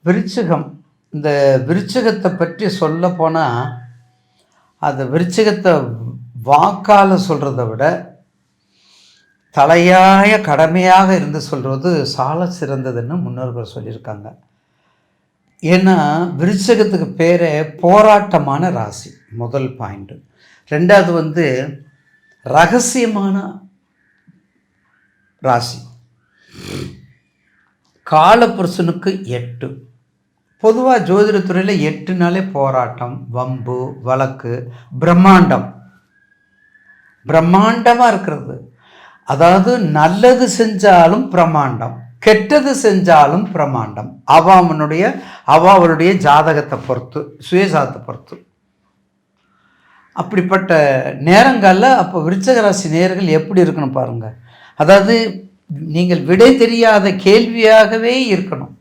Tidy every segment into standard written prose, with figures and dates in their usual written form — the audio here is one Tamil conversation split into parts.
விருச்சிகம். இந்த விருச்சிகத்தை பற்றி சொல்லப்போனால், அது விருச்சிகத்தை வாக்கால் சொல்கிறத விட தலையாய கடமையாக இருந்து சொல்கிறது சால சிறந்ததுன்னு முன்னோர்கள் சொல்லியிருக்காங்க. ஏன்னா விருச்சிகத்துக்கு பேரே போராட்டமான ராசி, முதல் பாயிண்ட்டு. ரெண்டாவது ரகசியமான ராசி. காலபுருஷனுக்கு 8. பொதுவாக ஜோதிடத்துறையில் 8நாலே போராட்டம், வம்பு, வழக்கு, பிரம்மாண்டமாக இருக்கிறது. அதாவது நல்லது செஞ்சாலும் பிரமாண்டம், கெட்டது செஞ்சாலும் பிரமாண்டம். அவளுடைய ஜாதகத்தை பொறுத்து, சுயஜாதத்தை பொறுத்து. அப்படிப்பட்ட நேரங்களில் அப்போ விருச்சிக ராசி நேயர்கள் எப்படி இருக்கணும் பாருங்கள். அதாவது நீங்கள் விடை தெரியாத கேள்வியாகவே இருக்கணும்.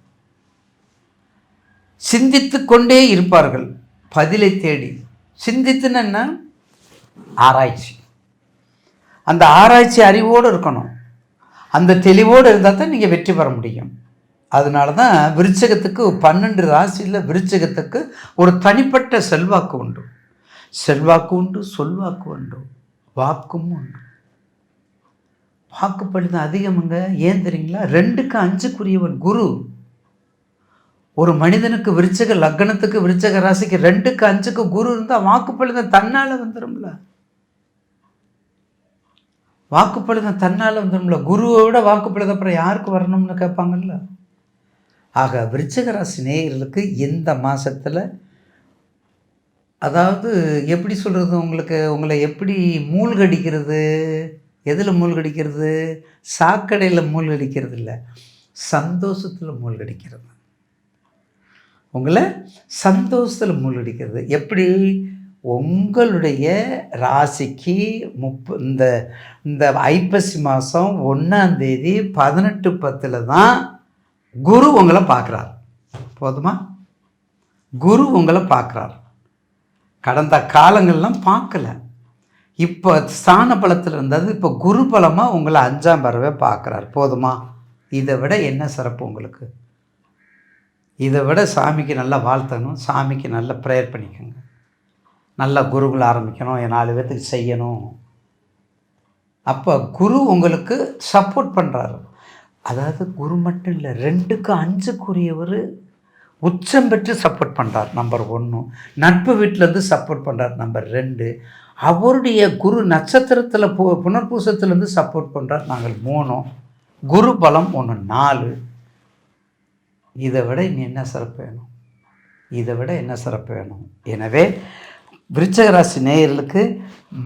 சிந்தித்து கொண்டே இருப்பார்கள், பதிலை தேடி. சிந்தித்துன்னா ஆராய்ச்சி. அந்த ஆராய்ச்சி அறிவோடு இருக்கணும். அந்த தெளிவோடு இருந்தால் தான் நீங்கள் வெற்றி பெற முடியும். அதனால தான் விருச்சிகத்துக்கு 12 ராசியில் விருச்சிகத்துக்கு ஒரு தனிப்பட்ட செல்வாக்கு உண்டு. செல்வாக்கு உண்டு, சொல்வாக்கு உண்டு, வாக்கும் உண்டு. வாக்குப்படி அதிகமுங்க. ஏன் தெரியுங்களா? 2க்கு 5க்குரியவன் குரு. ஒரு மனிதனுக்கு விருச்சிக லக்னத்துக்கு, விருச்சிக ராசிக்கு 2க்கு 5க்கு குரு இருந்தால் வாக்குப்பளிதம் தன்னால் வந்துடும்ல. வாக்குப்பளிதம் தன்னால் வந்துடும்ல. குருவோட வாக்குப்பளிதம் அப்புறம் யாருக்கு வரணும்னு கேட்பாங்கல்ல. ஆக விருச்சிக ராசி நேயர்களுக்கு இந்த மாதத்தில், அதாவது எப்படி சொல்கிறது, உங்களை எப்படி மூழ்கடிக்கிறது, எதில் மூழ்கடிக்கிறது? சாக்கடையில் மூழ்கடிக்கிறது இல்லை, சந்தோஷத்தில் மூழ்கடிக்கிறது. உங்களை சந்தோஷத்தில் மூழ்கடிக்கிறது. எப்படி? உங்களுடைய ராசிக்கு இந்த ஐப்பசி மாதம் 1ஆம் தேதி 18:10 தான் குரு உங்களை பார்க்குறார். போதுமா? குரு உங்களை பார்க்குறார். கடந்த காலங்கள்லாம் பார்க்கல. இப்போ ஸ்தான பலத்தில் இருந்தது, இப்போ குரு பலமாக உங்களை 5ஆம் பறவை பார்க்குறார். போதுமா? இதை விட என்ன சிறப்பு உங்களுக்கு? இதை விட சாமிக்கு நல்லா வாழ்த்தணும், சாமிக்கு நல்ல ப்ரேயர் பண்ணிக்கோங்க. நல்லா குருகுல ஆரம்பிக்கணும், 4 பேர்த்துக்கு செய்யணும். அப்போ குரு உங்களுக்கு சப்போர்ட் பண்ணுறாரு. அதாவது குரு மட்டும் இல்லை, 2க்கு 5க்குரியவர் உச்சம் பெற்று சப்போர்ட் பண்ணுறார். நம்பர் 1. நட்பு வீட்டிலேருந்து சப்போர்ட் பண்ணுறார். நம்பர் 2. அவருடைய குரு நட்சத்திரத்தில் புனர்பூசத்துலேருந்து சப்போர்ட் பண்ணுறார். நாங்கள் 3. குரு பலம் 1 4. இதை விட இனி என்ன சிறப்பு வேணும்? இதை விட என்ன சிறப்பு வேணும்? எனவே விருச்சிக ராசி நேயர்களுக்கு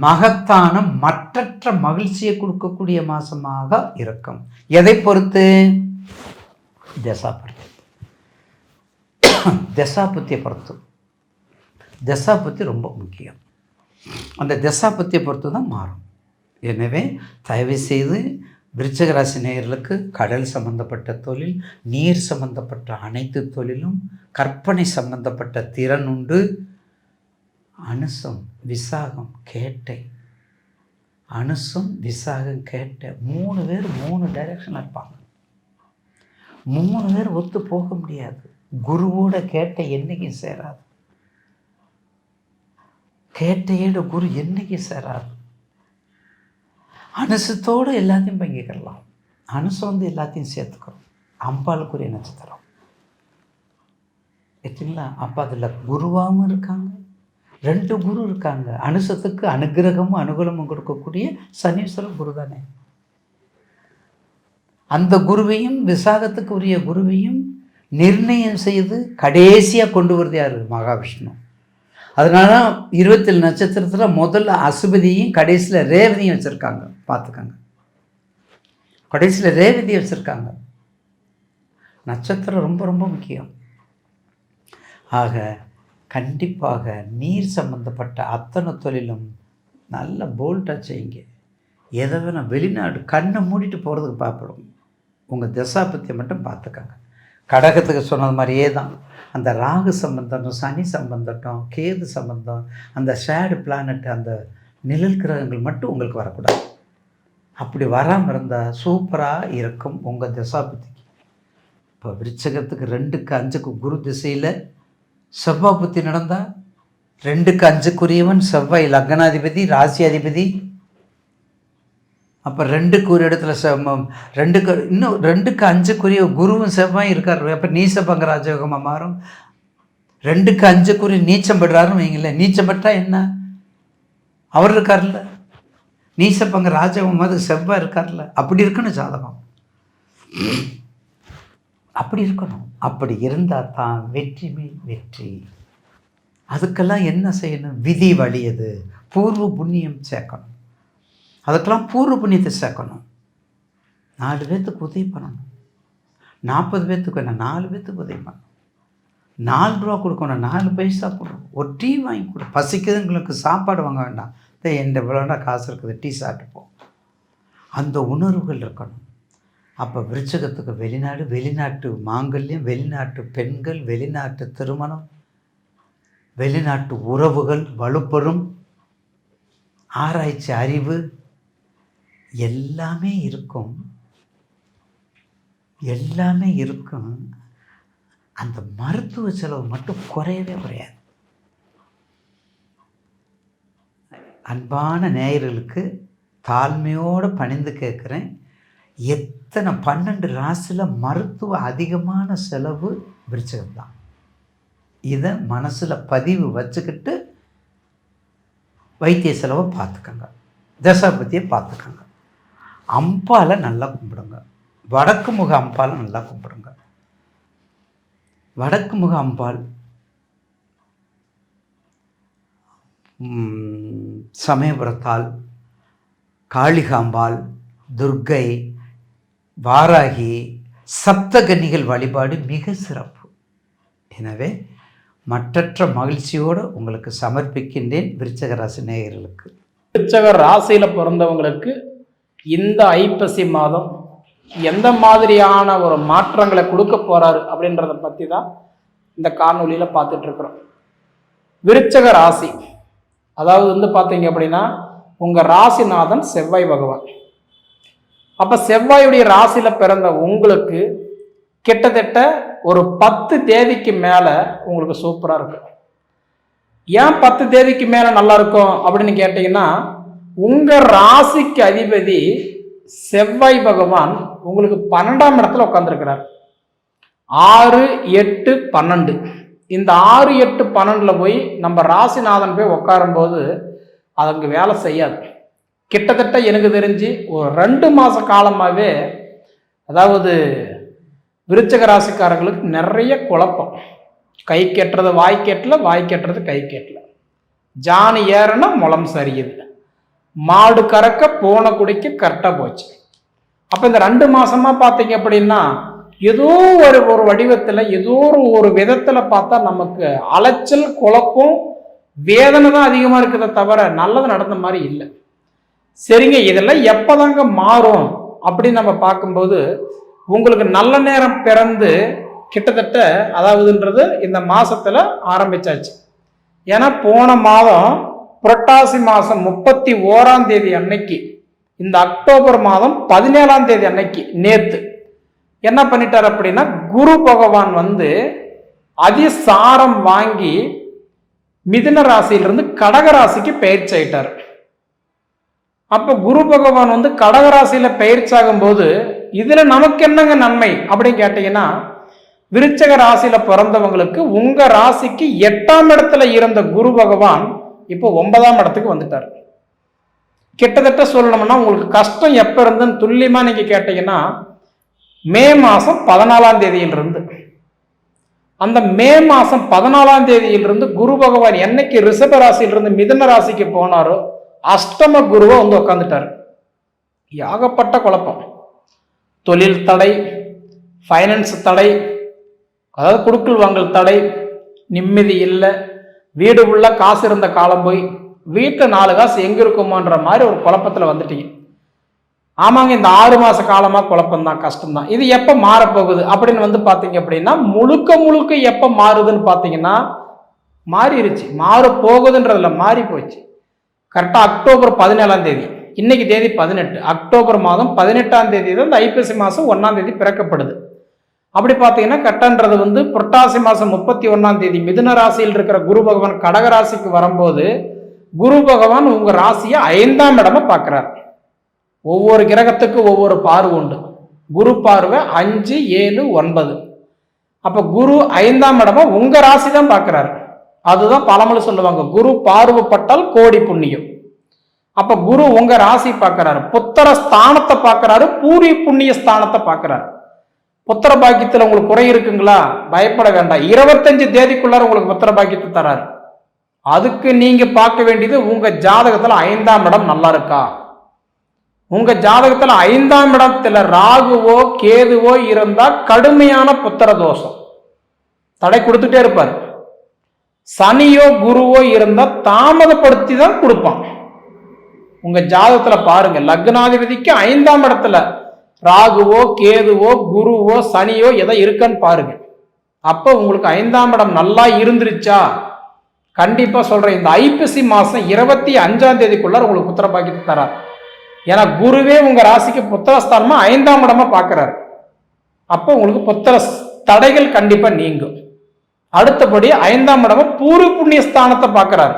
மகத்தான மற்றற்ற மகிழ்ச்சியை கொடுக்கக்கூடிய மாதமாக இருக்கும். எதை பொறுத்து? தசாபத்தியை பொறுத்து. தசாபத்தி ரொம்ப முக்கியம். அந்த தசாபத்தியை பொறுத்து தான் மாறும். எனவே தயவு செய்து விருச்சிக ராசி நேயர்களுக்கு கடல் சம்பந்தப்பட்ட தொழில், நீர் சம்பந்தப்பட்ட அனைத்து தொழிலும், கற்பனை சம்பந்தப்பட்ட திறன் உண்டு. அனுசம், விசாகம், கேட்டை. அனுசம், விசாகம், கேட்டை 3 பேர் 3 டைரக்ஷனில் இருப்பாங்க. 3 பேர் ஒத்து போக முடியாது. குருவோட கேட்டை என்றைக்கும் சேராது. கேட்டையோட குரு என்றைக்கும் சேராது. அனுசத்தோடு எல்லாத்தையும் பங்கிக்கலாம். அனுசம் எல்லாத்தையும் சேர்த்துக்கிறோம். அம்பாளுக்குரிய நட்சத்திரம் ஏற்றுங்களா? அப்போ அதில் குருவாகவும் இருக்காங்க, 2 குரு இருக்காங்க. அனுசத்துக்கு அனுகிரகமும் அனுகூலமும் கொடுக்கக்கூடிய சனீஸ்வரன் குரு தானே. அந்த குருவையும் விசாகத்துக்கு உரிய குருவையும் நிர்ணயம் செய்து கடைசியாக கொண்டு வருது யார்? மகாவிஷ்ணு. அதனால தான் 27 நட்சத்திரத்தில் முதல்ல அசுபதியும் கடைசியில் ரேவதியும் வச்சுருக்காங்க. பார்த்துக்கங்க, கடைசியில் ரேவதியை வச்சுருக்காங்க. நட்சத்திரம் ரொம்ப ரொம்ப முக்கியம். ஆக கண்டிப்பாக நீர் சம்பந்தப்பட்ட அத்தனை தொழிலும் நல்ல போல்ட்டாக செய்யுங்க. எதை வேணால் வெளிநாடு கண்ணை மூடிட்டு போகிறதுக்கு பார்ப்படும். உங்கள் தசாபத்தியை மட்டும் பார்த்துக்கங்க. கடகத்துக்கு சொன்னது மாதிரியே தான் அந்த ராகு சம்பந்தம், சனி சம்பந்தம், கேது சம்பந்தம், அந்த ஷேடு பிளானட், அந்த நிழல் கிரகங்கள் மட்டும் உங்களுக்கு வரக்கூடாது. அப்படி வராமல் இருந்தால் சூப்பராக இருக்கும் உங்கள் தசாபதிக்கு. இப்போ விருச்சகத்துக்கு 2க்கு 5க்கு குரு திசையில் செவ்வாய் புத்தி நடந்தால் 2க்கு 5க்குரியவன் செவ்வாய் லக்னாதிபதி ராசி அதிபதி. அப்போ 2க்கு ஒரு இடத்துல 2க்கு 5க்குரிய குருவும் செவ்வாயும் இருக்கார். அப்போ நீசபங்க ராஜயோகமாக மாறும். 2க்கு 5க்குரிய நீச்சம் பெறாருன்னு வைங்களேன். நீச்சம் பெற்றால் என்ன, அவர் இருக்கார்ல, நீசபங்க ராஜயோகம் மாதிரி செவ்வாய் இருக்கார்ல. அப்படி இருக்கணும் ஜாதகம், அப்படி இருக்கணும். அப்படி இருந்தால் தான் வெற்றி மேல் வெற்றி. அதுக்கெல்லாம் என்ன செய்யணும்? விதி வழியது, பூர்வ புண்ணியம் சேர்க்கணும். அதுக்கெல்லாம் பூர்வ புண்ணியத்தை சேர்க்கணும். 4 பேர்த்துக்கு உதவி பண்ணணும். 40 பேர்த்துக்கு என்ன, 4 பேர்த்துக்கு உதவி பண்ணணும். 4 ரூபா கொடுக்கணும், 4 பைசா கொடுக்கணும். ஒரு டீ வாங்கி கொடு. பசிக்குதுங்களுக்கு சாப்பாடு வாங்க வேண்டாம், எந்த இவ்வளோண்டா காசு இருக்குது, டீ சாப்பிட்டுப்போம். அந்த உணர்வுகள் இருக்கணும். அப்போ விருச்சகத்துக்கு வெளிநாட்டு மாங்கல்யம், வெளிநாட்டு பெண்கள், வெளிநாட்டு திருமணம், வெளிநாட்டு உறவுகள் வலுப்பெறும். ஆராய்ச்சி அறிவு எல்லாமே இருக்கும், எல்லாமே இருக்கும். அந்த மருத்துவ செலவு மட்டும் குறையவே குறையாது. அன்பான நேயர்களுக்கு தாழ்மையோடு பணிந்து கேட்குறேன், எத்தனை 12 ராசியில் மருத்துவ அதிகமான செலவு விருச்சகம்தான். இதை மனசில் பதிவு வச்சுக்கிட்டு வைத்திய செலவை பார்த்துக்கங்க, தசாபதியை பார்த்துக்கங்க. அம்பாலை நல்லா கும்பிடுங்க. வடக்கு முக அம்பாலை நல்லா கும்பிடுங்க. வடக்கு முக அம்பாள் சமயபுரத்தால், காளிகாம்பாள், துர்க்கை, வாராகி, சப்தகன்னிகள் வழிபாடு மிக சிறப்பு. எனவே மற்றற்ற மகிழ்ச்சியோடு உங்களுக்கு சமர்ப்பிக்கின்றேன் விருச்சக ராசி நேயர்களுக்கு. விருச்சக ராசியில் பிறந்தவங்களுக்கு இந்த ஐப்பசி மாதம் எந்த மாதிரியான ஒரு மாற்றங்களை கொடுக்க போறாரு அப்படின்றத பற்றி தான் இந்த காணொலியில் பார்த்துட்டு இருக்கிறோம். விருச்சக ராசி அதாவது பார்த்தீங்க அப்படின்னா உங்கள் ராசிநாதன் செவ்வாய் பகவான். அப்போ செவ்வாயுடைய ராசியில் பிறந்த உங்களுக்கு கிட்டத்தட்ட ஒரு 10 தேதிக்கு மேலே உங்களுக்கு சூப்பராக இருக்கும். ஏன் 10 தேதிக்கு மேலே நல்லா இருக்கும் அப்படின்னு கேட்டிங்கன்னா, உங்கள் ராசிக்கு அதிபதி செவ்வாய் பகவான் உங்களுக்கு 12ஆம் இடத்துல உட்காந்துருக்கிறார். 6, 8, 12 இந்த 6, 8, 12 போய் நம்ம ராசிநாதன் போய் உட்காரும்போது அது அங்கே வேலை செய்யாது. கிட்டத்தட்ட எனக்கு தெரிஞ்சு ஒரு 2 மாத காலமாகவே, அதாவது விருச்சக ராசிக்காரங்களுக்கு நிறைய குழப்பம். கை கெட்டுறது வாய் கெட்டல, வாய் கெட்டுறது கை கெட்டல, ஜானி ஏறனா முளம் சரியுது, மாடு கறக்க போன குடிக்க கரெக்டாக போச்சு. அப்போ இந்த 2 மாசமா பார்த்தீங்க அப்படின்னா ஏதோ ஒரு வடிவத்தில் ஏதோ ஒரு விதத்தில் பார்த்தா நமக்கு அலைச்சல், குழப்பம், வேதனை தான் அதிகமாக இருக்கிறத தவிர நல்லது நடந்த மாதிரி இல்லை. சரிங்க, இதெல்லாம் எப்போதாங்க மாறும் அப்படின்னு நம்ம பார்க்கும்போது, உங்களுக்கு நல்ல நேரம் பிறந்து கிட்டத்தட்ட அதாவதுன்றது இந்த மாசத்துல ஆரம்பிச்சாச்சு. ஏன்னா போன மாதம் புரட்டாசி மாதம் 31ஆம் தேதி அன்னைக்கு, இந்த அக்டோபர் மாதம் 17ஆம் தேதி அன்னைக்கு நேத்து என்ன பண்ணிட்டார் அப்படின்னா, குரு பகவான் அதிசாரம் வாங்கி மிதுன ராசியிலிருந்து கடக ராசிக்கு பயிற்சி ஆயிட்டார். அப்ப குரு பகவான் கடகராசியில பயிற்சியாகும் போது இதுல நமக்கு என்னங்க நன்மை அப்படின்னு கேட்டீங்கன்னா, விருச்சக ராசியில பிறந்தவங்களுக்கு உங்க ராசிக்கு 8ஆம் இடத்துல இருந்த குரு பகவான் இப்போ 9ஆம் இடத்துக்கு வந்துட்டார். கிட்டத்தட்ட சொல்லணும்னா உங்களுக்கு கஷ்டம் எப்ப இருந்துன்னு துல்லியமா நீங்க கேட்டீங்கன்னா, மே மாசம் 14ஆம் தேதியிலிருந்து, அந்த மே மாசம் 14ஆம் தேதியிலிருந்து குரு பகவான் என்னைக்கு ரிஷப ராசியிலிருந்து மிதுன ராசிக்கு போனாரோ அஷ்டம குருவை உட்காந்துட்டார். ஏகப்பட்ட குழப்பம், தொழில் தடை, ஃபைனான்ஸ் தடை, அதாவது குடுக்கல் வாங்கல் தடை, நிம்மதி இல்லை, வீடு உள்ள காசு இருந்த காலம் போய் வீட்டில் 4 காசு எங்க இருக்குமான்ற மாதிரி ஒரு குழப்பத்தில் வந்துட்டீங்க. ஆமாங்க, இந்த 6 மாச காலமா குழப்பம்தான், கஷ்டம்தான். இது எப்போ மாறப்போகுது அப்படின்னு பார்த்தீங்க அப்படின்னா, முழுக்க எப்போ மாறுதுன்னு பார்த்தீங்கன்னா மாறிடுச்சு. மாற போகுதுன்றதுல மாறி போச்சு. கரெக்டாக அக்டோபர் 17ஆம் தேதி, இன்னைக்கு தேதி 18, அக்டோபர் மாதம் 18ஆம் தேதி தான் இந்த ஐப்பசி மாதம் 1ஆம் தேதி பிறக்கப்படுது. அப்படி பார்த்தீங்கன்னா கட்டன்றது வந்து புரட்டாசி மாதம் 31ஆம் தேதி மிதுன ராசியில் இருக்கிற குரு பகவான் கடக ராசிக்கு வரும்போது குரு பகவான் உங்க ராசியை 5ஆம் இடமா பார்க்கிறார். ஒவ்வொரு கிரகத்துக்கு ஒவ்வொரு பார்வை உண்டு. குரு பார்வை 5, 7, 9. அப்ப குரு 5ஆம் இடமா உங்க ராசி தான் பார்க்கிறாரு. அதுதான் பழமொழி சொல்லுவாங்க, குரு பார்வைப்பட்டால் கோடி புண்ணியம். அப்ப குரு உங்க ராசி பார்க்கிறாரு, புத்திர ஸ்தானத்தை பார்க்கிறாரு, பூரி புண்ணிய ஸ்தானத்தை பார்க்கிறாரு. புத்திர பாக்கியத்துல உங்களுக்கு குறை இருக்குங்களா? பயப்பட வேண்டாம். 25 தேதிக்குள்ளார உங்களுக்கு புத்திர பாக்கியத்தை தராரு. அதுக்கு நீங்க பார்க்க வேண்டியது உங்க ஜாதகத்துல 5ஆம் இடம் நல்லா இருக்கா. உங்க ஜாதகத்துல 5ஆம் இடத்துல ராகுவோ கேதுவோ இருந்தா கடுமையான புத்திர தோஷம் தடை கொடுத்துட்டே இருப்பார். சனியோ குருவோ இருந்தா தாமதப்படுத்தி தான் கொடுப்பான். உங்க ஜாதகத்துல பாருங்க, லக்னாதிபதிக்கு 5ஆம் இடத்துல ராகுவோ கேதுவோ குருவோ சனியோ எதை இருக்குன்னு பாருங்க. அப்ப உங்களுக்கு 5ஆம் இடம் நல்லா இருந்துருச்சா, கண்டிப்பா சொல்றேன், இந்த ஐப்பசி மாசம் 25ஆம் தேதிக்குள்ள உங்களுக்கு புத்திர பாக்கியத்தை தரார். ஏன்னா குருவே உங்க ராசிக்கு புத்திரஸ்தானமா 5ஆம் இடமா பார்க்கிறாரு. அப்போ உங்களுக்கு புத்திர தடைகள் கண்டிப்பா நீங்கும். அடுத்தபடி 5ஆம் இடமா பூரி புண்ணிய ஸ்தானத்தை பார்க்கிறாரு.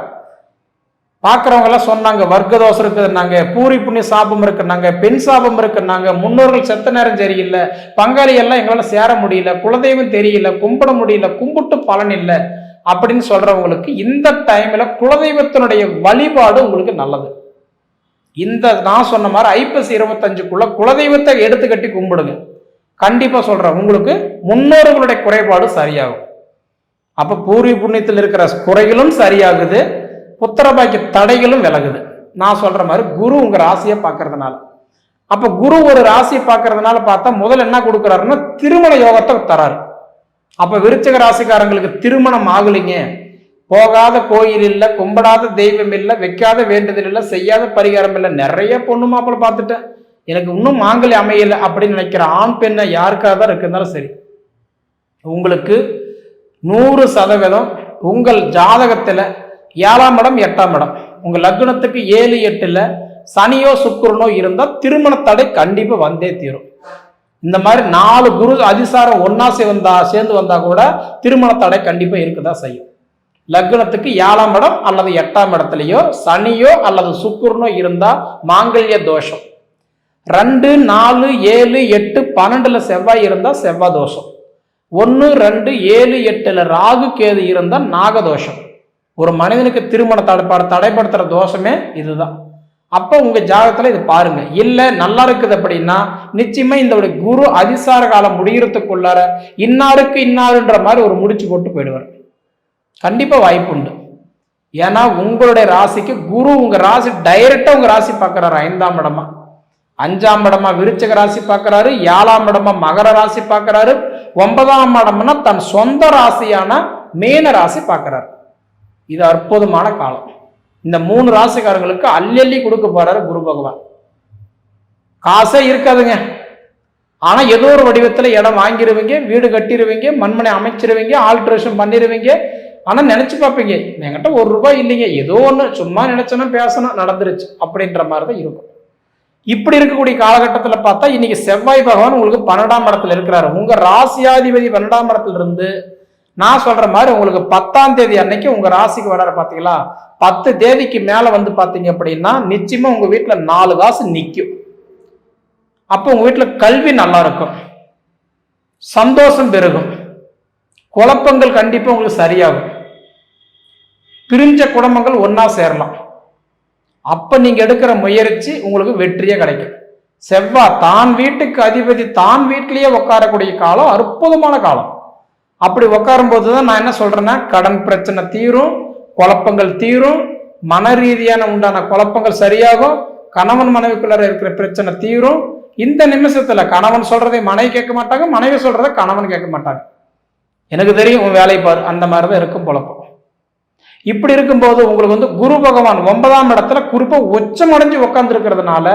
பார்க்குறவங்க எல்லாம் சொன்னாங்க வர்க்க தோஷம் இருக்குதுன்னாங்க, பூரி புண்ணிய சாபம் இருக்குன்னாங்க, பெண் சாபம் இருக்குன்னாங்க, முன்னோர்கள் செத்த நேரம் சரியில்லை, பங்காளி எல்லாம் எங்களால் சேர முடியல, குலதெய்வம் தெரியல, கும்பிட முடியல, கும்பிட்டு பலன் இல்லை அப்படின்னு சொல்றவங்களுக்கு இந்த டைம்ல குலதெய்வத்தினுடைய வழிபாடு உங்களுக்கு நல்லது. இந்த நான் சொன்ன மாதிரி ஐப்பசி 25க்குள்ள குலதெய்வத்தை எடுத்து கட்டி கும்பிடுங்க. கண்டிப்பா சொல்றேன், உங்களுக்கு முன்னோர்களுடைய குறைபாடு சரியாகும். அப்ப பூர்வீ புண்ணியத்தில் இருக்கிற குறைகளும் சரியாகுது, புத்திர பாக்கிய தடைகளும் விலகுது. நான் சொல்ற மாதிரி குரு உங்க ராசியை பார்க்கறதுனால. அப்ப குரு ஒரு ராசியை பார்க்கறதுனால பார்த்தா முதல்ல என்ன கொடுக்குறாருன்னா திருமண யோகத்தை தராரு. அப்ப விருச்சிக ராசிக்காரங்களுக்கு திருமணம் ஆகலைங்க, போகாத கோயில் இல்லை, கும்பிடாத தெய்வம் இல்லை, வைக்காத வேண்டுதல் இல்லை, செய்யாத பரிகாரம் இல்லை, நிறைய பொண்ணு மாப்பிள்ளை பார்த்துட்டேன், எனக்கு இன்னும் மாங்கல்யம் அமையலை அப்படின்னு நினைக்கிற ஆண் பெண்ணை யாருக்காக தான் இருக்குன்னாலும் சரி, உங்களுக்கு 100% உங்கள் ஜாதகத்துல 7ஆம் இடம் 8ஆம் இடம் உங்க லக்னத்துக்கு 7, 8ல சனியோ சுக்கிரனோ இருந்தா திருமண தடை கண்டிப்பா வந்தே தீரும். இந்த மாதிரி 4 குரு அதிசாரம் ஒன்னா சேர்ந்து வந்தா கூட திருமண தடை கண்டிப்பா இருக்குதான் செய்யும். லக்னத்துக்கு 7ஆம் இடம் அல்லது 8ஆம் இடத்துலயோ சனியோ அல்லது சுக்கிரனோ இருந்தா மாங்கல்ய தோஷம். 2, 4, 7, 8, 12ல செவ்வாய் இருந்தா செவ்வாய் தோஷம். 1, 2, 7, 8ல ராகு கேது இருந்தா நாகதோஷம். ஒரு மனிதனுக்கு திருமண தடைப்படுத்துற தோஷமே இதுதான். அப்ப உங்க ஜாதகத்துல இது பாருங்க. இல்ல நல்லா இருக்குது அப்படின்னா நிச்சயமா இந்த குரு அதிசார காலம் முடிகிறதுக்குள்ளார இன்னாருக்கு இன்னாருன்ற மாதிரி ஒரு முடிச்சு போட்டு போயிடுவார். கண்டிப்பா வாய்ப்பு உண்டு. ஏன்னா உங்களுடைய ராசிக்கு குரு உங்க ராசி டைரக்டா உங்க ராசி பார்க்கிறாரு. 5ஆம் இடமா 5ஆம் இடமா விருச்சிக ராசி பார்க்கிறாரு, 7ஆம் இடமா மகர ராசி பார்க்கிறாரு, 9ஆம் இடம்னா தன் சொந்த ராசியான மீன ராசி பார்க்கிறாரு. இது அற்புதமான காலம். இந்த 3 ராசிக்காரங்களுக்கு அள்ளி கொடுக்க போறாரு குரு பகவான். காசே இருக்காதுங்க, ஆனா ஏதோ ஒரு வடிவத்துல இடம் வாங்கிடுவீங்க, வீடு கட்டிடுவீங்க, மண்மனை அமைச்சிருவீங்க, ஆல்ட்ரேஷன் பண்ணிடுவீங்க. ஆனா நினைச்சு பார்ப்பீங்க என்கிட்ட ₹1 இல்லைங்க, ஏதோ ஒண்ணு சும்மா நினைச்சோன்னா பேசணும் நடந்துருச்சு அப்படின்ற மாதிரிதான் இருக்கும். இப்படி இருக்கக்கூடிய காலகட்டத்தில் பார்த்தா இன்னைக்கு செவ்வாய் பகவான் உங்களுக்கு 12ஆம் இடத்துல இருக்கிறாரு. உங்க ராசியாதிபதி 12ஆம் இடத்துல இருந்து நான் சொல்ற மாதிரி உங்களுக்கு 10ஆம் தேதி அன்னைக்கு உங்க ராசிக்கு வராரு. பாத்தீங்களா, 10 தேதிக்கு மேல வந்து பாத்தீங்க அப்படின்னா நிச்சயமா உங்க வீட்டுல 4 காசு நிற்கும். அப்போ உங்க வீட்டுல கல்வி நல்லா இருக்கும், சந்தோஷம் பெருகும், குழப்பங்கள் கண்டிப்பா உங்களுக்கு சரியாகும், பிரிஞ்ச குடும்பங்கள் ஒன்னா சேரலாம். அப்ப நீங்க எடுக்கிற முயற்சி உங்களுக்கு வெற்றியே கிடைக்கும். செவ்வாய் தான் வீட்டுக்கு அதிபதி தான் வீட்டிலேயே உட்காரக்கூடிய காலம் அற்புதமான காலம். அப்படி உட்காரும் போதுதான் நான் என்ன சொல்றேன்னா கடன் பிரச்சனை தீரும், குழப்பங்கள் தீரும், மன ரீதியான உண்டான குழப்பங்கள் சரியாகும், கணவன் மனைவிக்குள்ள இருக்கிற பிரச்சனை தீரும். இந்த நிமிஷத்துல கணவன் சொல்றதை மனைவி கேட்க மாட்டாங்க, மனைவி சொல்றதை கணவன் கேட்க மாட்டாங்க. எனக்கு தெரியும் உன் வேலை பாரு, அந்த மாதிரிதான் இருக்கும் குழப்பம். இப்படி இருக்கும்போது உங்களுக்கு வந்து குரு பகவான் 9ஆம் இடத்துல குறிப்பா உச்சம் அடைஞ்சு உட்கார்ந்து இருக்கிறதுனால,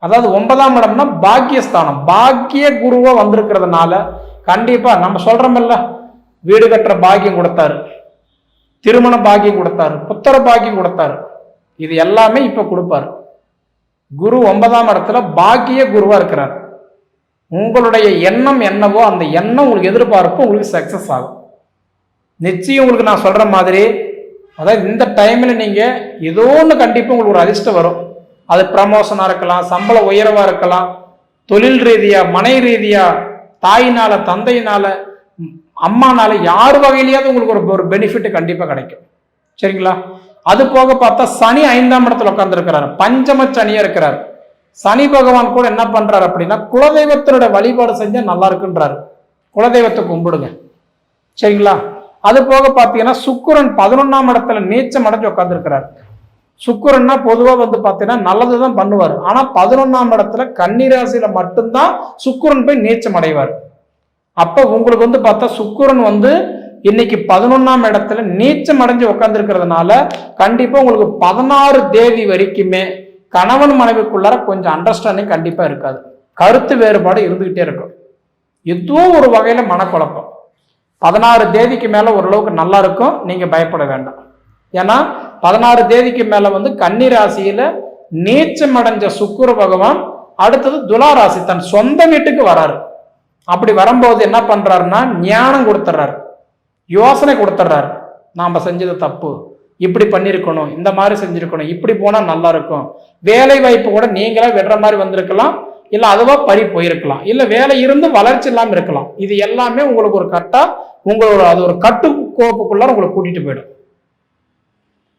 அதாவது 9ஆம் இடம்னா பாக்கியஸ்தானம், பாக்கிய குருவா வந்திருக்கிறதுனால கண்டிப்பா நம்ம சொல்றோம்ல, வீடு கட்டுற பாக்கியம் கொடுத்தாரு, திருமண பாக்கியம் கொடுத்தாரு, புத்திர பாக்கியம் கொடுத்தாரு, இது எல்லாமே இப்ப கொடுப்பாரு. குரு 9ஆம் இடத்துல பாக்கிய குருவா இருக்கிறார். உங்களுடைய எண்ணம் என்னவோ அந்த எண்ணம் உங்களுக்கு எதிர்பார்ப்பு உங்களுக்கு சக்ஸஸ் ஆகும். நிச்சயம் உங்களுக்கு நான் சொல்ற மாதிரி, அதாவது இந்த டைமில் நீங்கள் ஏதோ ஒன்று கண்டிப்பாக உங்களுக்கு ஒரு அதிர்ஷ்டம் வரும். அது ப்ரமோஷனாக இருக்கலாம், சம்பள உயர்வாக இருக்கலாம், தொழில் ரீதியாக, மனை ரீதியாக, தாயினால, தந்தையினால, அம்மானால, யார் வகையிலேயாவது உங்களுக்கு ஒரு பெனிஃபிட் கண்டிப்பாக கிடைக்கும். சரிங்களா? அது போக பார்த்தா சனி 5ஆம் இடத்துல உட்கார்ந்துருக்கிறார், பஞ்சம சனியா இருக்கிறார். சனி பகவான் கூட என்ன பண்றாரு அப்படின்னா, குலதெய்வத்தினுடைய வழிபாடு செஞ்சா நல்லா இருக்குன்றாரு. குலதெய்வத்தை கும்பிடுங்க. சரிங்களா? அது போக பார்த்தீங்கன்னா சுக்கிரன் 11ஆம் இடத்துல நீச்சம் அடைஞ்சு உட்கார்ந்துருக்கிறார். சுக்கிரன்னா பொதுவாக பார்த்தீங்கன்னா நல்லதுதான் பண்ணுவார். ஆனா 11ஆம் இடத்துல கன்னிராசியில மட்டும்தான் சுக்கிரன் போய் நீச்சம் அடைவார். அப்ப உங்களுக்கு பார்த்தா சுக்கிரன் இன்னைக்கு 11ஆம் இடத்துல நீச்சம் அடைஞ்சு உட்கார்ந்துருக்கிறதுனால கண்டிப்பா உங்களுக்கு 16 தேதி வரைக்குமே கணவன் மனைவிக்குள்ளார கொஞ்சம் அண்டர்ஸ்டாண்டிங் கண்டிப்பா இருக்காது. கருத்து வேறுபாடு இருந்துகிட்டே இருக்கும். ஏதோ ஒரு வகையில மனக்குழப்பம். 16 தேதிக்கு மேல ஓரளவுக்கு நல்லா இருக்கும், நீங்க பயப்பட வேண்டாம். ஏன்னா 16 தேதிக்கு மேல கன்னி ராசியில நீச்சம் அடைஞ்ச சுக்கிர பகவான் அடுத்தது துலா ராசி தன் சொந்த வீட்டுக்கு வராரு. அப்படி வரும்போது என்ன பண்றாருன்னா ஞானம் கொடுத்துட்றாரு, யோசனை கொடுத்துட்றாரு. நாம செஞ்சது தப்பு, இப்படி பண்ணிருக்கணும், இந்த மாதிரி செஞ்சிருக்கணும், இப்படி போனா நல்லா இருக்கும். வேலை வாய்ப்பு கூட நீங்களா விடுற மாதிரி வந்திருக்கலாம், இல்ல அதுவா பறி போயிருக்கலாம், இல்ல வேலை இருந்து வளர்ச்சி இல்லாம இருக்கலாம். இது எல்லாமே உங்களுக்கு ஒரு உங்களோட அது ஒரு கட்டுக்கோப்புக்குள்ள உங்களை கூட்டிட்டு போயிடும்.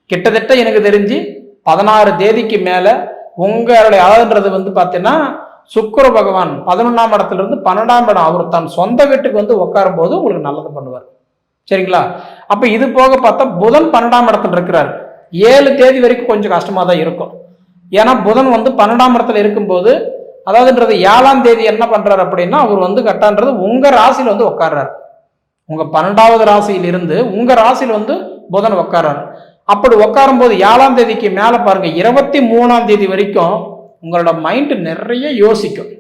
கிட்டத்தட்ட எனக்கு தெரிஞ்சு 16 தேதிக்கு மேல உங்களுடைய அழகுன்றது பாத்தீங்கன்னா சுக்கிர பகவான் 11ஆம் இடத்துல இருந்து 12ஆம் இடம் அவர் தன் சொந்த வீட்டுக்கு உட்காரும் போது உங்களுக்கு நல்லது பண்ணுவார். சரிங்களா? அப்ப இது போக பார்த்தா புதன் 12ஆம் இடத்துல இருக்கிறார். 7 தேதி வரைக்கும் கொஞ்சம் கஷ்டமா தான் இருக்கும். ஏன்னா புதன் 12ஆம் இடத்துல இருக்கும்போது, அதாவதுன்றது 7ஆம் தேதி என்ன பண்றாரு அப்படின்னா அவர் கட்டான்றது உங்க ராசியில உட்கார்றாரு. உங்க 12வது ராசியில இருந்து உங்க ராசியில புதன் உட்கார்றாரு. அப்படி உட்காரும் போது 7ஆம் தேதிக்கு மேல பாருங்க 23ஆம் தேதி வரைக்கும் உங்களோட மைண்ட் நிறைய யோசிக்கும்.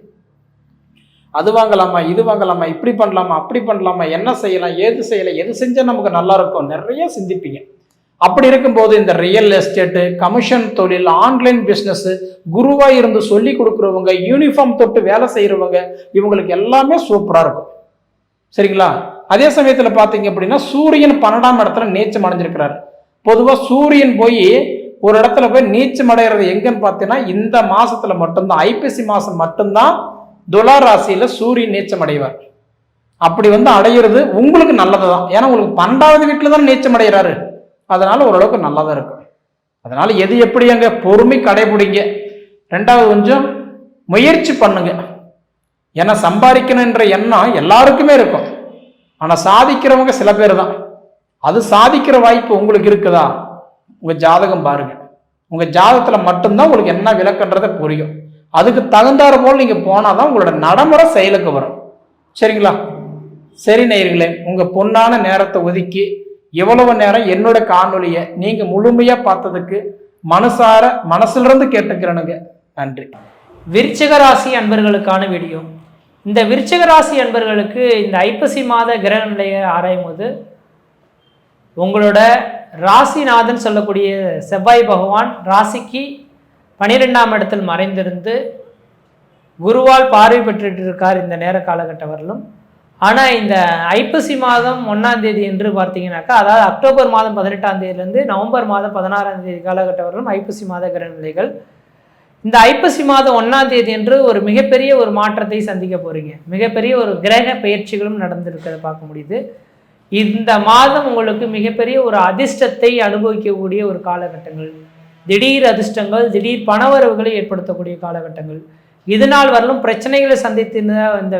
அது வாங்கலாமா, இது வாங்கலாமா, இப்படி பண்ணலாமா, அப்படி பண்ணலாமா, என்ன செய்யலாம், ஏது செய்யலாம், எது செஞ்சா நமக்கு நல்லா இருக்கும், நிறைய சிந்திப்பீங்க. அப்படி இருக்கும்போது இந்த ரியல் எஸ்டேட்டு, கமிஷன் தொழில், ஆன்லைன் பிஸ்னஸ், குருவா இருந்து சொல்லி கொடுக்குறவங்க, யூனிஃபார்ம் தொட்டு வேலை செய்யறவங்க, இவங்களுக்கு எல்லாமே சூப்பரா இருக்கும். சரிங்களா? அதே சமயத்துல பாத்தீங்க அப்படின்னா சூரியன் 12ஆம் இடத்துல நீச்சம் அடைஞ்சிருக்கிறார். பொதுவா சூரியன் போய் ஒரு இடத்துல போய் நீச்சம் அடைகிறது எங்கன்னு பார்த்தீங்கன்னா இந்த மாசத்துல மட்டும்தான், ஐப்பசி மாசம் மட்டும்தான் துலா ராசியில சூரியன் நீச்சம் அடைவார். அப்படி அடையிறது உங்களுக்கு நல்லதுதான். ஏன்னா உங்களுக்கு 12வது வீட்டுல தான் நீச்சம் அடைகிறாரு. அதனால ஓரளவுக்கு நல்லாதான் இருக்கும். அதனால எது எப்படி அங்க பொறுமை கடைபிடிங்க. 2வது கொஞ்சம் முயற்சி பண்ணுங்க. ஏன்னா சம்பாதிக்கணுன்ற எண்ணம் எல்லாருக்குமே இருக்கும். ஆனா சாதிக்கிறவங்க சில பேர் தான். அது சாதிக்கிற வாய்ப்பு உங்களுக்கு இருக்குதா? உங்க ஜாதகம் பாருங்க. உங்க ஜாதகத்துல மட்டும்தான் உங்களுக்கு என்ன விளக்குன்றதை புரியும். அதுக்கு தகுந்தாறு போல் நீங்க போனாதான் உங்களோட நடைமுறை செயலுக்கு வரும். சரிங்களா? சரி நேயர்களே, உங்க பொன்னான நேரத்தை ஒதுக்கி எவ்வளவு நேரம் என்னோட காணொலியை நீங்க முழுமையா பார்த்ததுக்கு மனசுல இருந்து கேட்டுக்கிறேனுங்க. நன்றி. விருச்சிக ராசி அன்பர்களுக்கான வீடியோ. இந்த விருச்சிக ராசி அன்பர்களுக்கு இந்த ஐப்பசி மாத கிரக நிலையை ஆராயும் போது உங்களோட ராசிநாதன் சொல்லக்கூடிய செவ்வாய் பகவான் ராசிக்கு 12ஆம் இடத்தில் மறைந்திருந்து குருவால் பார்வை பெற்றுட்டு இருக்கார் இந்த நேர காலகட்டம் வரலும். ஆனால் இந்த ஐப்பசி மாதம் 1ஆம் தேதி என்று பார்த்தீங்கன்னாக்கா, அதாவது அக்டோபர் மாதம் 18ஆம் தேதியிலேருந்து நவம்பர் மாதம் 16ஆம் தேதி காலகட்டம் வரலும் ஐப்பசி மாத கிரக நிலைகள். இந்த ஐப்பசி மாதம் 1ஆம் தேதி என்று ஒரு மிகப்பெரிய ஒரு மாற்றத்தை சந்திக்க போகிறீங்க. மிகப்பெரிய ஒரு கிரக பயிற்சிகளும் நடந்திருக்கிறத பார்க்க முடியுது. இந்த மாதம் உங்களுக்கு மிகப்பெரிய ஒரு அதிர்ஷ்டத்தை அனுபவிக்கக்கூடிய ஒரு காலகட்டங்கள், திடீர் அதிர்ஷ்டங்கள், திடீர் பணவரவுகளை ஏற்படுத்தக்கூடிய காலகட்டங்கள். இதனால் வரலும் பிரச்சனைகளை சந்தித்திருந்த இந்த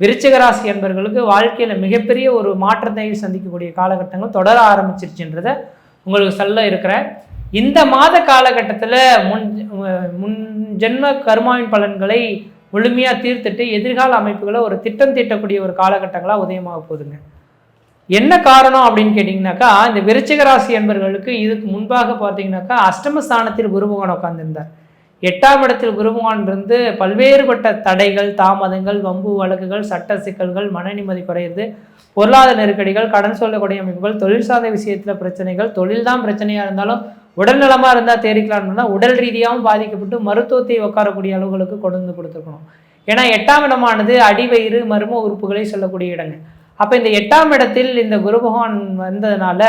விருச்சிக ராசி என்பவர்களுக்கு வாழ்க்கையில் மிகப்பெரிய ஒரு மாற்றத்தை சந்திக்கக்கூடிய காலகட்டங்கள் தொடர ஆரம்பிச்சிருச்சுன்றதை உங்களுக்கு சொல்ல இருக்கிறேன். இந்த மாத காலகட்டத்தில் முன் ஜென்ம கர்மாவின் பலன்களை முழுமையாக தீர்த்துட்டு எதிர்கால அமைப்புகளை ஒரு திட்டம் தீட்டக்கூடிய ஒரு காலகட்டங்களாக உதயமாக போகுதுங்க. என்ன காரணம் அப்படின்னு கேட்டிங்கனாக்கா, இந்த விருச்சிக ராசி என்பவர்களுக்கு இதுக்கு முன்பாக பார்த்தீங்கன்னாக்கா அஷ்டமஸ்தானத்தில் குருபகவான் உட்கார்ந்திருந்தார். 8ஆம் இடத்தில் குருபகவான் இருந்து பல்வேறுபட்ட தடைகள், தாமதங்கள், வம்பு வழக்குகள், சட்ட சிக்கல்கள், மன நிம்மதி குறையிறது, பொருளாதார நெருக்கடிகள், கடன் சொல்லக்கூடிய அமைப்புகள், தொழில் சார்ந்த விஷயத்தில் பிரச்சனைகள், தொழில் தான் பிரச்சனையாக இருந்தாலும் உடல் நலமாக இருந்தால் தேடிக்கலாம்னா உடல் ரீதியாகவும் பாதிக்கப்பட்டு மருத்துவத்தை உட்காரக்கூடிய அளவுகளுக்கு கொண்டு வந்து கொடுத்துருக்கணும். ஏன்னா 8ஆம் இடமானது அடிவயிறு மர்ம உறுப்புகளை சொல்லக்கூடிய இடங்க. அப்போ இந்த 8ஆம் இடத்தில் இந்த குரு பகவான் வந்ததுனால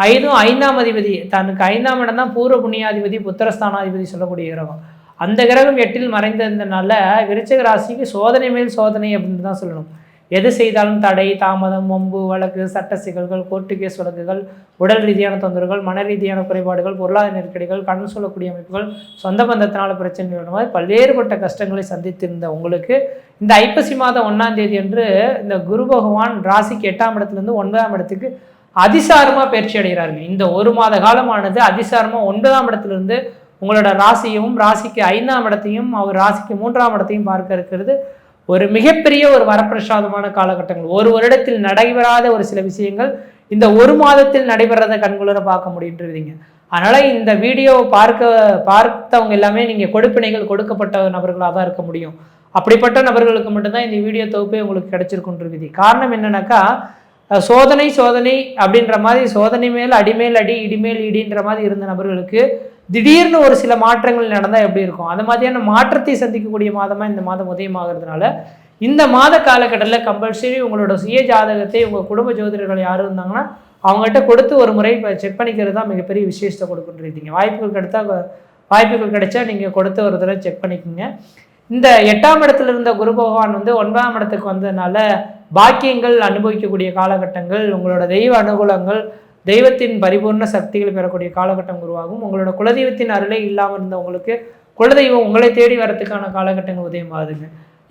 5ஆம் அதிபதி, தனக்கு 5ஆம் இடம் தான் பூர்வ புண்ணியாதிபதி புத்திரஸ்தானாதிபதி சொல்லக்கூடிய கிரகம். அந்த கிரகம் 8ல் மறைந்ததுனால விருச்சிக ராசிக்கு சோதனை மேல் சோதனை அப்படின்னு தான் சொல்லணும். எது செய்தாலும் தடை, தாமதம், வம்பு, வழக்கு, சட்ட சிக்கல்கள், கோர்ட்டு கேஸ் வழக்குகள், உடல் ரீதியான தொந்தரவுகள், மன ரீதியான குறைபாடுகள், பொருளாதார நெருக்கடிகள், கண் சொல்லக்கூடிய அமைப்புகள், சொந்த பந்தத்தினால பிரச்சனைகள் மாதிரி பல்வேறுபட்ட கஷ்டங்களை சந்தித்திருந்த உங்களுக்கு இந்த ஐப்பசி மாதம் 1ஆம் தேதி அன்று இந்த குரு பகவான் ராசிக்கு 8ஆம் இடத்துலேருந்து 9ஆம் இடத்துக்கு அதிசாரமாக பயிற்சி அடைகிறார்கள். இந்த ஒரு மாத காலமானது அதிசாரமாக 9ஆம் இடத்திலிருந்து உங்களோட ராசியும் ராசிக்கு 5ஆம் இடத்தையும் அவர் ராசிக்கு 3ஆம் இடத்தையும் பார்க்க இருக்கிறது ஒரு மிகப்பெரிய ஒரு வரப்பிரசாதமான காலகட்டங்கள். ஒரு வருடத்தில் நடைபெறாத ஒரு சில விஷயங்கள் இந்த ஒரு மாதத்தில் நடைபெறத கண்குளிர பார்க்க முடியுன்றீங்க. அதனால் இந்த வீடியோவை பார்த்தவங்க எல்லாமே நீங்கள் கொடுப்பினைகள் கொடுக்கப்பட்ட நபர்களாக தான் இருக்க முடியும். அப்படிப்பட்ட நபர்களுக்கு மட்டும்தான் இந்த வீடியோ தொகுப்பே உங்களுக்கு கிடைச்சிருக்குன்ற விதி. காரணம் என்னன்னாக்கா, சோதனை அப்படின்ற மாதிரி சோதனை மேல் அடிமேல் அடி இடிமேல் இடின்ற மாதிரி இருந்த நபர்களுக்கு திடீர்னு ஒரு சில மாற்றங்கள் நடந்தால் எப்படி இருக்கும், அந்த மாதிரியான மாற்றத்தை சந்திக்கக்கூடிய மாதமாக இந்த மாதம் உதயமாகிறதுனால இந்த மாத காலகட்டத்தில் கம்பல்சரி உங்களோட சுய ஜாதகத்தை உங்கள் குடும்ப ஜோதிடர்கள் யார் இருந்தாங்கன்னா அவங்ககிட்ட கொடுத்து ஒரு முறை செக் பண்ணிக்கிறது தான் மிகப்பெரிய விசேஷத்தை கொடுக்குன்றீங்க. வாய்ப்புகள் கிடைச்சா நீங்கள் கொடுத்து ஒரு தடவை செக் பண்ணிக்கோங்க. இந்த 8ஆம் இடத்துல இருந்த குரு பகவான் 9ஆம் இடத்துக்கு வந்ததுனால பாக்கியங்கள் அனுபவிக்கக்கூடிய காலகட்டங்கள், உங்களோட தெய்வ அனுகூலங்கள், தெய்வத்தின் பரிபூர்ண சக்திகள் பெறக்கூடிய காலகட்டம் உருவாகும். உங்களோட குலதெய்வத்தின் அருளை இல்லாமல் இருந்தவங்களுக்கு குலதெய்வம் உங்களை தேடி வரத்துக்கான காலகட்டங்கள் உதயமாகுதுங்க.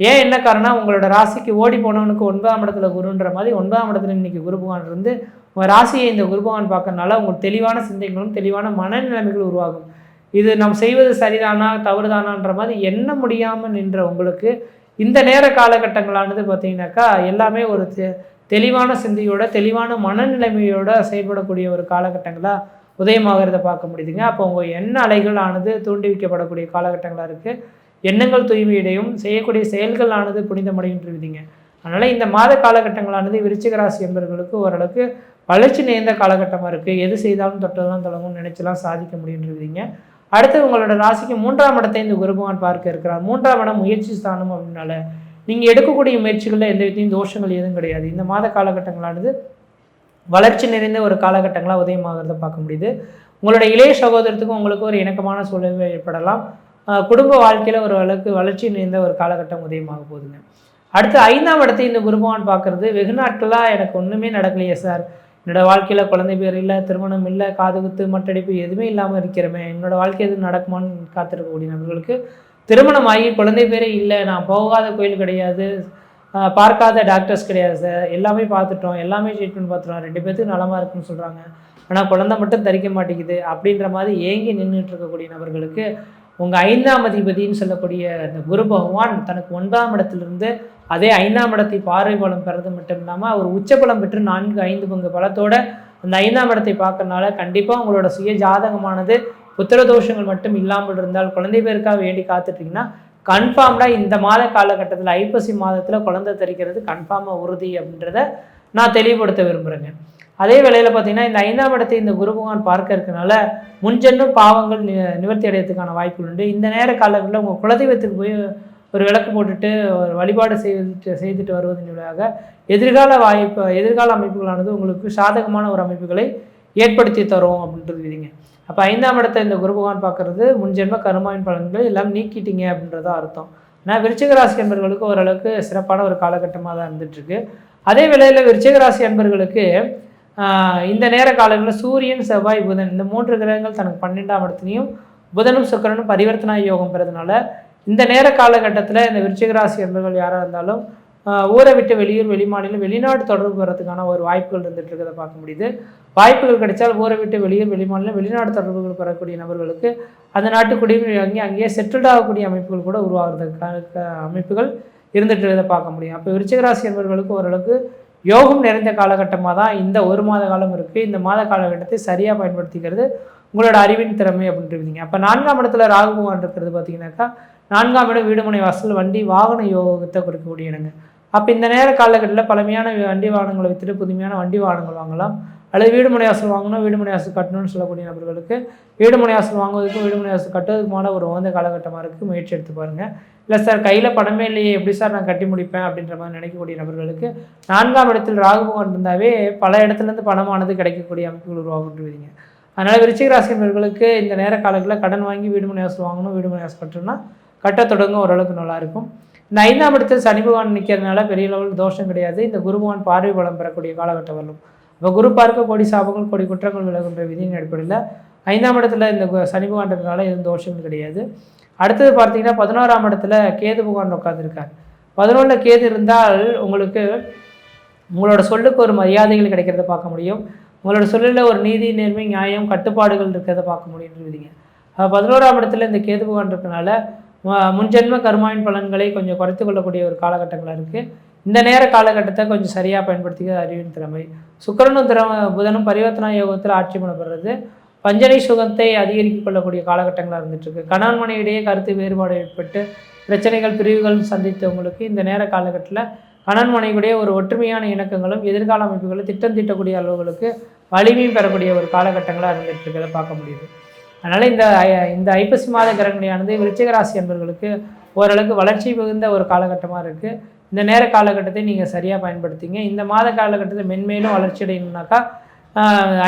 ஏன் என்ன காரணம், உங்களோட ராசிக்கு ஓடி போனவனுக்கு 9ஆம் இடத்துல குருன்ற மாதிரி 9ஆம் இடத்துல இன்னைக்கு குரு பகவான் இருந்து உங்கள் ராசியை இந்த குரு பகவான் பார்க்கறதுனால உங்களுக்கு தெளிவான சிந்தைகளும் தெளிவான மனநிலைமைகள் உருவாகும். இது நாம் செய்வது சரிதானா தவறுதானான்ற மாதிரி எண்ண முடியாமல் நின்ற உங்களுக்கு இந்த நேர காலகட்டங்களானது பார்த்தீங்கன்னாக்கா எல்லாமே ஒரு தெளிவான சிந்தையோட தெளிவான மனநிலைமையோட செயல்படக்கூடிய ஒரு காலகட்டங்களாக உதயமாகிறத பார்க்க முடியுதுங்க. அப்போ உங்கள் எண்ண அலைகள் ஆனது தூண்டிவிக்கப்படக்கூடிய காலகட்டங்களாக இருக்குது. எண்ணங்கள் தூய்மையடையும், செய்யக்கூடிய செயல்கள் ஆனது புனிதமடைகின்றதுங்க. அதனால் இந்த மாத காலகட்டங்களானது விருச்சிக ராசி என்பவர்களுக்கு ஓரளவுக்கு வளர்ச்சி நேர்ந்த காலகட்டமாக இருக்குது. எது செய்தாலும் தொட்டதெல்லாம் தொடங்கும் நினைச்சலாம் சாதிக்க முடியுன்றதுங்க. அடுத்து உங்களோட ராசிக்கு 3ஆம் இடத்தை இந்த குரு பகவான் பார்க்க இருக்கிறார். 3ஆம் இடம் முயற்சி ஸ்தானம் அப்படின்னால நீங்கள் எடுக்கக்கூடிய முயற்சிகளில் எந்த விதத்தையும் தோஷங்கள் எதுவும் கிடையாது. இந்த மாத காலகட்டங்களானது வளர்ச்சி நிறைந்த ஒரு காலகட்டங்களாக உதயமாகிறத பார்க்க முடியுது. உங்களோட இளைய சகோதரத்துக்கும் உங்களுக்கு ஒரு இணக்கமான சூழ்நிலை ஏற்படலாம். குடும்ப வாழ்க்கையில் ஒரு அளவுக்கு வளர்ச்சி நிறைந்த ஒரு காலகட்டம் உதயமாக போகுதுங்க. அடுத்து 5ஆம் இடத்தை இந்த குரு பகவான் பார்க்குறது, வெகு நாட்களாக எனக்கு ஒன்றுமே நடக்கலையே சார், என்னோடய வாழ்க்கையில் குழந்தை பேர் இல்லை, திருமணம் இல்லை, காது குத்து மட்டடிப்பு எதுவுமே இல்லாமல் இருக்கிறமே, என்னோடய வாழ்க்கை எதுவும் நடக்குமான்னு காத்திருக்கக்கூடிய நபர்களுக்கு திருமணம் ஆகி குழந்தை பேரே இல்லை, நான் போகாத கோயில் கிடையாது, பார்க்காத டாக்டர்ஸ் கிடையாது சார், எல்லாமே பார்த்துட்டோம், எல்லாமே ட்ரீட்மெண்ட் பார்த்துட்டோம், 2 பேர்த்துக்கு நலமாக இருக்குன்னு சொல்கிறாங்க, ஆனால் குழந்தை மட்டும் தரிக்க மாட்டேங்குது அப்படின்ற மாதிரி ஏங்கி நின்றுட்டு இருக்கக்கூடிய நபர்களுக்கு உங்கள் 5ஆம் அதிபதினு சொல்லக்கூடிய அந்த குரு பகவான் தனக்கு 9ஆம் இடத்திலிருந்து அதே 5ஆம் இடத்தை பார்வை பலம் பெறது மட்டும் இல்லாமல் அவர் உச்சபலம் பெற்று 4-5 பங்கு பலத்தோட அந்த 5ஆம் இடத்தை பார்க்கறதுனால கண்டிப்பாக உங்களோட சுய ஜாதகமானது புத்திரதோஷங்கள் மட்டும் இல்லாமல் இருந்தால் குழந்தை பேருக்காக வேண்டி காத்துட்டிங்கன்னா கன்ஃபார்ம்டாக இந்த மாத காலகட்டத்தில் ஐப்பசி மாதத்தில் குழந்தை தரிக்கிறது கன்ஃபார்மாக உறுதி அப்படின்றத நான் தெளிவுபடுத்த விரும்புகிறேங்க. அதே வேளையில் பார்த்தீங்கன்னா இந்த 5ஆம் இடத்தை இந்த குரு பகவான் பார்க்க இருக்கனால முன்ஜென்ம பாவங்கள் நிவர்த்தி அடையறதுக்கான வாய்ப்புகள் உண்டு. இந்த நேர காலங்களில் உங்கள் குலதெய்வத்துக்கு போய் ஒரு விளக்கு போட்டுட்டு ஒரு வழிபாடு செய்துட்டு வருவதன் வழியாக எதிர்கால அமைப்புகளானது உங்களுக்கு சாதகமான ஒரு அமைப்புகளை ஏற்படுத்தி தரும் அப்படின்றது விதிங்க. அப்போ 5ஆம் இடத்தை இந்த குரு பகவான் பார்க்கறது முன்ஜென்ம கருமாவின் பலன்கள் எல்லாம் நீக்கிட்டீங்க அப்படின்றத அர்த்தம். ஆனால் விருச்சிக ராசி அன்பர்களுக்கு ஓரளவுக்கு சிறப்பான ஒரு காலகட்டமாக தான் இருந்துகிட்ருக்கு. அதே வேளையில் விருச்சிக ராசி அன்பர்களுக்கு இந்த நேர காலங்களில் சூரியன் செவ்வாய் புதன் இந்த 3 கிரகங்கள் தனக்கு 12ஆம் இடத்துலையும் புதனும் சுக்கிரனும் பரிவர்த்தனா யோகம் பெறதுனால இந்த நேர காலகட்டத்தில் இந்த விருச்சிக ராசி அன்பர்கள் யாராக இருந்தாலும் ஊரை விட்டு வெளியூர் வெளிமாநிலம் வெளிநாடு தொடர்பு வர்றதுக்கான ஒரு வாய்ப்புகள் இருந்துட்டு இருக்கிறத பார்க்க முடியுது. வாய்ப்புகள் கிடைச்சால் ஊரை விட்டு வெளியூர் வெளிமாநிலம் வெளிநாடு தொடர்புகள் பெறக்கூடிய நபர்களுக்கு அந்த நாட்டு குடியுரிமை வாங்கி அங்கேயே செட்டில்ட் ஆகக்கூடிய அமைப்புகள் கூட உருவாகிறதுக்கான அமைப்புகள் இருந்துட்டு இருக்கிறத பார்க்க முடியும். அப்போ விருச்சிக ராசி அன்பர்களுக்கு ஓரளவுக்கு யோகம் நிறைந்த காலகட்டமாக தான் இந்த ஒரு மாத காலம் இருக்குது. இந்த மாத காலகட்டத்தை சரியாக பயன்படுத்திக்கிறது உங்களோட அறிவின் திறமை அப்படின்றீங்க. அப்போ 4ஆம் இடத்துல ராகு பகவான் இருக்கிறது பார்த்தீங்கன்னாக்கா 4ஆம் இடம் வீடுமனை வாசல் வண்டி வாகன யோகத்தை கொடுக்கக்கூடிய இடங்க. அப்போ இந்த நேர காலகட்டத்தில் பழமையான வண்டி வாகனங்களை விற்றுட்டு புதுமையான வண்டி வாகனங்கள் வாங்கலாம். அல்லது வீடு மனைவாசல் வாங்கணும், வீடு மனைவாசல் கட்டணும்னு சொல்லக்கூடிய நபர்களுக்கு வீடு மனைவாசல் வாங்குவதற்கும் வீடு மனைவாசல் கட்டுவதற்குமான ஒரு உகந்த காலகட்டமாக இருக்குது. முயற்சி எடுத்து பாருங்கள். இல்லை சார் கையில் பணமே இல்லையே, எப்படி சார் நான் கட்டி முடிப்பேன் அப்படின்ற மாதிரி நினைக்கக்கூடிய நபர்களுக்கு 4ஆம் இடத்தில் ராகு பகவான் இருந்தாவே பல இடத்துலேருந்து பணமானது கிடைக்கக்கூடிய அமைப்புகள் உருவாகுன்றீங்க. அதனால் விருச்சிக ராசி என்பவர்களுக்கு இந்த நேர காலங்களில் கடன் வாங்கி வீடு மனைவாசல் வாங்கணும், வீடு மனைவாசல் கட்டணும்னா கட்ட தொடங்க ஓரளவுக்கு நல்லாயிருக்கும். இந்த 5ஆம் இடத்தில் சனி பகவான் நிற்கிறதுனால பெரிய லெவல் தோஷம் கிடையாது. இந்த குரு பகவான் பார்வை பலம் பெறக்கூடிய காலகட்டம் வரலும். இப்போ குரு பார்க்க கோடி சாபங்கள் கோடி குற்றங்கள் விலகுன்ற விதியின் அடிப்படையில் 5ஆம் இடத்துல இந்த சனி பகவான் இருக்கிறதுனால எதுவும் தோஷங்கள் கிடையாது. அடுத்தது பார்த்தீங்கன்னா 11ஆம் இடத்துல கேது பகவான் உட்காந்துருக்கார். 11ல் கேது இருந்தால் உங்களுக்கு உங்களோட சொல்லுக்கு ஒரு மரியாதைகள் கிடைக்கிறத பார்க்க முடியும். உங்களோட சொல்லில் ஒரு நீதி, நேர்மை, நியாயம், கட்டுப்பாடுகள் இருக்கிறத பார்க்க முடியுன்றீங்க. 11ஆம் இடத்துல இந்த கேது பகவான் இருக்கிறதுனால முன்ஜென்ம கர்மாவின் பலன்களை கொஞ்சம் குறைத்து கொள்ளக்கூடிய ஒரு காலகட்டங்களாக இருக்குது. இந்த நேர காலகட்டத்தை கொஞ்சம் சரியாக பயன்படுத்திக்க அறிவின் திறமை. சுக்கிரனும் புதனும் பரிவர்த்தனா யோகத்தில் ஆட்சி பண்ணப்படுறது பஞ்சனை சுகத்தை அதிகரிக்க கொள்ளக்கூடிய காலகட்டங்களாக இருந்துகிட்ருக்கு. கணவன் மனைவிடையே கருத்து வேறுபாடு ஏற்பட்டு பிரச்சனைகள் பிரிவுகள் சந்தித்தவங்களுக்கு இந்த நேர காலகட்டத்தில் கணவன் மனைவிடைய ஒரு ஒற்றுமையான இணக்கங்களும் எதிர்கால அமைப்புகளும் திட்டம் தீட்டக்கூடிய அளவுகளுக்கு வலிமையும் பெறக்கூடிய ஒரு காலகட்டங்களாக இருந்துகிட்ருக்கிறத பார்க்க முடியுது. அதனால் இந்த ஐப்பசி மாத கிரகணியானது விருச்சிக ராசி என்பவர்களுக்கு ஓரளவுக்கு வளர்ச்சி மிகுந்த ஒரு காலகட்டமாக இருக்குது. இந்த நேர காலகட்டத்தை நீங்கள் சரியாக பயன்படுத்திங்க. இந்த மாத காலகட்டத்தில் மென்மேலும் வளர்ச்சி அடையணும்னாக்கா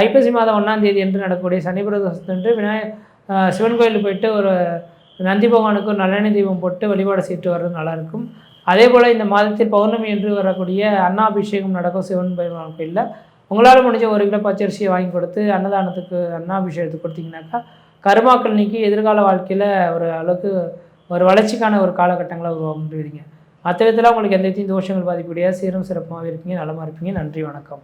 ஐப்பசி மாதம் 1ஆம் தேதி என்று நடக்கக்கூடிய சனி பிரதோஷத்தன்று சிவன் கோயிலுக்கு போயிட்டு ஒரு நந்தி பகவானுக்கு ஒரு நல்லெண்ணெய் தீபம் போட்டு வழிபாடு செய்துட்டு வர்றது நல்லாயிருக்கும். அதே போல் இந்த மாதத்தில் பௌர்ணமி என்று வரக்கூடிய அன்னாபிஷேகம் நடக்கும் சிவன் பெருமாள் கோயிலில். உங்களால் முடிஞ்ச 1 கிலோ பச்சரிசியை வாங்கி கொடுத்து அன்னதானத்துக்கு அன்னாபிஷேகத்துக்கு கொடுத்தீங்கன்னாக்கா கருமாக்கள் நீக்கி எதிர்கால வாழ்க்கையில் ஒரு அளவுக்கு ஒரு வளர்ச்சிக்கான ஒரு காலகட்டங்களை உருவாக்குறீங்க. மற்ற விதத்தில் உங்களுக்கு எந்த விதத்தையும் தோஷங்கள் பாதிக்கக்கூடிய சீரும் சிறப்பாக இருப்பீங்க, நலமாக இருப்பீங்க. நன்றி, வணக்கம்.